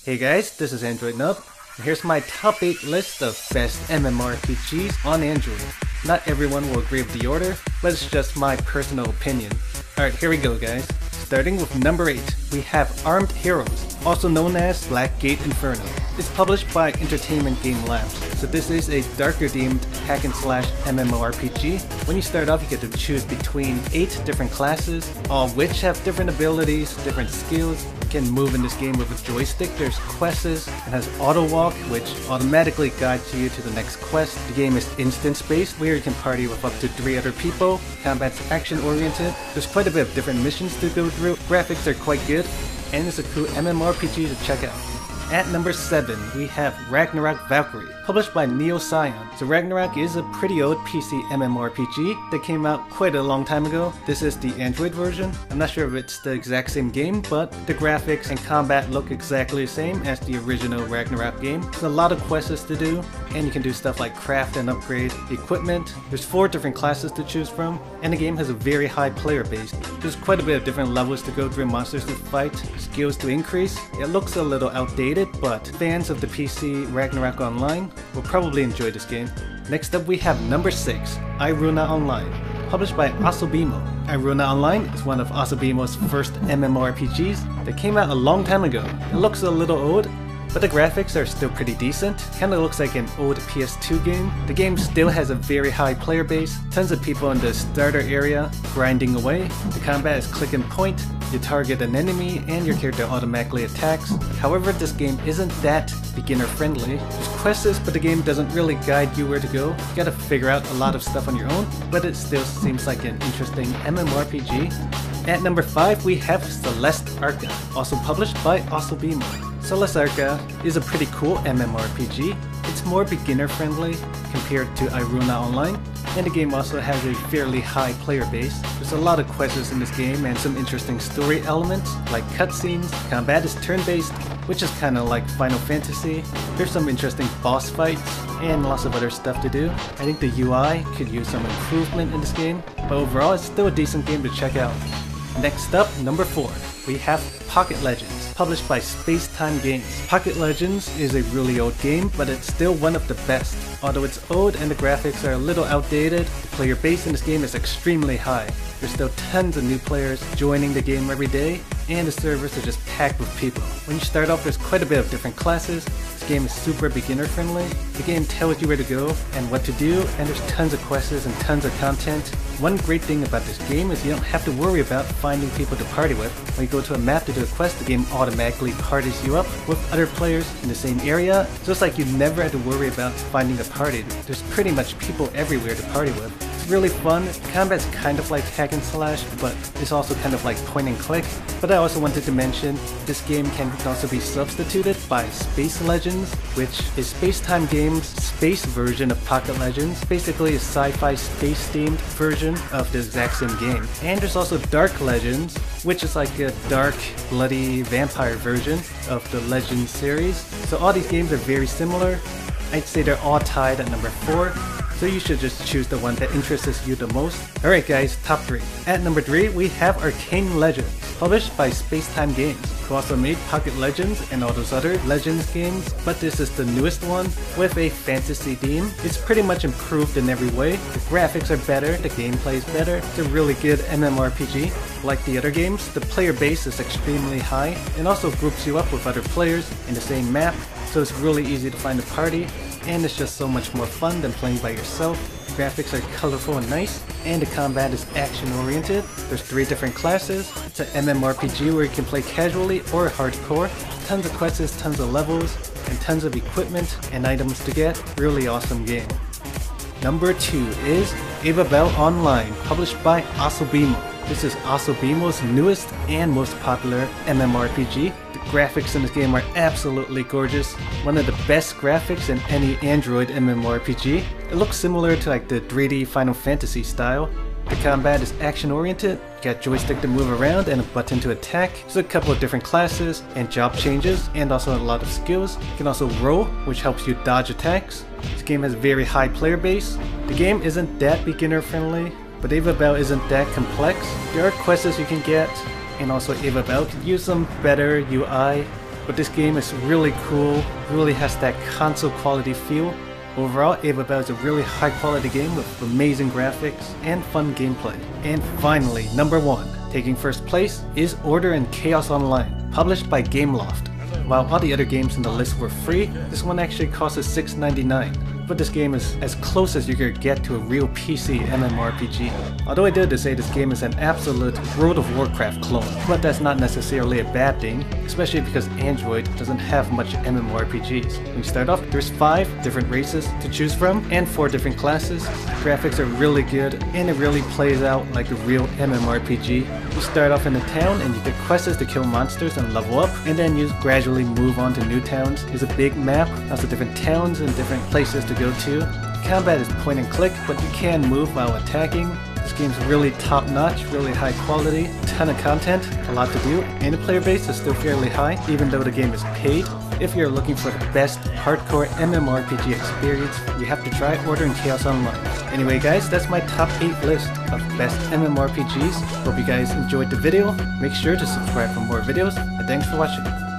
Hey guys, this is Android Nub, and here's my top 8 list of best MMORPGs on Android. Not everyone will agree with the order, but it's just my personal opinion. Alright, here we go guys. Starting with number 8, we have Armed Heroes, also known as Blackgate Inferno. It's published by Entertainment Game Labs, so this is a darker themed hack and slash MMORPG. When you start off, you get to choose between 8 different classes, all of which have different abilities, different skills. You can move in this game with a joystick. There's quests, it has auto walk, which automatically guides you to the next quest. The game is instance based, where you can party with up to 3 other people. Combat's action oriented. There's quite a bit of different missions to go through. Graphics are quite good, and it's a cool MMORPG to check out. At number 7, we have Ragnarok Valkyrie, published by Neo Scion. So Ragnarok is a pretty old PC MMORPG that came out quite a long time ago. This is the Android version. I'm not sure if it's the exact same game, but the graphics and combat look exactly the same as the original Ragnarok game. There's a lot of quests to do, and you can do stuff like craft and upgrade equipment. There's 4 different classes to choose from, and the game has a very high player base. There's quite a bit of different levels to go through, monsters to fight, skills to increase. It looks a little outdated, but fans of the PC Ragnarok Online will probably enjoy this game. Next up we have number 6, Iruna Online, published by Asobimo. Iruna Online is one of Asobimo's first MMORPGs that came out a long time ago. It looks a little old, but the graphics are still pretty decent. Kinda looks like an old PS2 game. The game still has a very high player base, tons of people in the starter area grinding away. The combat is click and point. You target an enemy and your character automatically attacks. However, this game isn't that beginner friendly. There's quests, but the game doesn't really guide you where to go. You gotta figure out a lot of stuff on your own, but it still seems like an interesting MMORPG. At number 5, we have Celeste Arca, also published by Asobimo. Celeste Arca is a pretty cool MMORPG. It's more beginner friendly compared to Iruna Online, and the game also has a fairly high player base. There's a lot of quests in this game and some interesting story elements like cutscenes. Combat is turn-based, which is kind of like Final Fantasy. There's some interesting boss fights and lots of other stuff to do. I think the UI could use some improvement in this game, but overall it's still a decent game to check out. Next up, number 4, we have Pocket Legends, published by Space Time Games. Pocket Legends is a really old game, but it's still one of the best. Although it's old and the graphics are a little outdated, the player base in this game is extremely high. There's still tons of new players joining the game every day, and the servers are just packed with people. When you start off, there's quite a bit of different classes. This game is super beginner friendly. The game tells you where to go and what to do, and there's tons of quests and tons of content. One great thing about this game is you don't have to worry about finding people to party with. When you go to a map to do a quest, the game automatically parties you up with other players in the same area. So it's like you never had to worry about finding a party. There's pretty much people everywhere to party with. It's really fun. Combat's kind of like hack and slash, but it's also kind of like point and click. But I also wanted to mention, this game can also be substituted by Space Legends, which is Space Time Games' space version of Pocket Legends. Basically a sci-fi space themed version of the exact same game. And there's also Dark Legends, which is like a dark, bloody vampire version of the Legends series. So all these games are very similar. I'd say they're all tied at number 4. So you should just choose the one that interests you the most. Alright guys, top 3. At number 3, we have Arcane Legends, published by Space Time Games, who also made Pocket Legends and all those other Legends games, but this is the newest one with a fantasy theme. It's pretty much improved in every way. The graphics are better, the gameplay is better. It's a really good MMORPG. Like the other games, the player base is extremely high and also groups you up with other players in the same map, so it's really easy to find a party. And it's just so much more fun than playing by yourself. The graphics are colorful and nice, and the combat is action oriented. There's 3 different classes. It's an MMORPG where you can play casually or hardcore. Tons of quests, tons of levels, and tons of equipment and items to get. Really awesome game. Number 2 is Ava Bell Online, published by Asobimo. This is Asobimo's newest and most popular MMORPG. The graphics in this game are absolutely gorgeous. One of the best graphics in any Android MMORPG. It looks similar to like the 3D Final Fantasy style. The combat is action oriented, you got joystick to move around and a button to attack. There's a couple of different classes and job changes, and also a lot of skills. You can also roll, which helps you dodge attacks. This game has a very high player base. The game isn't that beginner friendly, but Ava Bell isn't that complex. There are quests you can get, and also Ava Bell could use some better UI but this game is really cool, really has that console quality feel. Overall, Eve Rebel is a really high quality game with amazing graphics and fun gameplay. And finally, number 1, taking first place is Order and Chaos Online, published by Gameloft. While all the other games in the list were free, this one actually costs us $6.99. But this game is as close as you could get to a real PC MMORPG. Although I did to say this game is an absolute World of Warcraft clone, but that's not necessarily a bad thing, especially because Android doesn't have much MMORPGs. When you start off, there's 5 different races to choose from and 4 different classes. Graphics are really good and it really plays out like a real MMORPG. You start off in a town and you get quests to kill monsters and level up, and then you gradually move on to new towns. There's a big map, lots of different towns and different places to go to. Combat is point and click, but you can move while attacking. This game's really top notch, really high quality, ton of content, a lot to do, and the player base is still fairly high, even though the game is paid. If you're looking for the best hardcore MMORPG experience, you have to try Order and Chaos Online. Anyway guys, that's my top 8 list of best MMORPGs. Hope you guys enjoyed the video. Make sure to subscribe for more videos, and thanks for watching.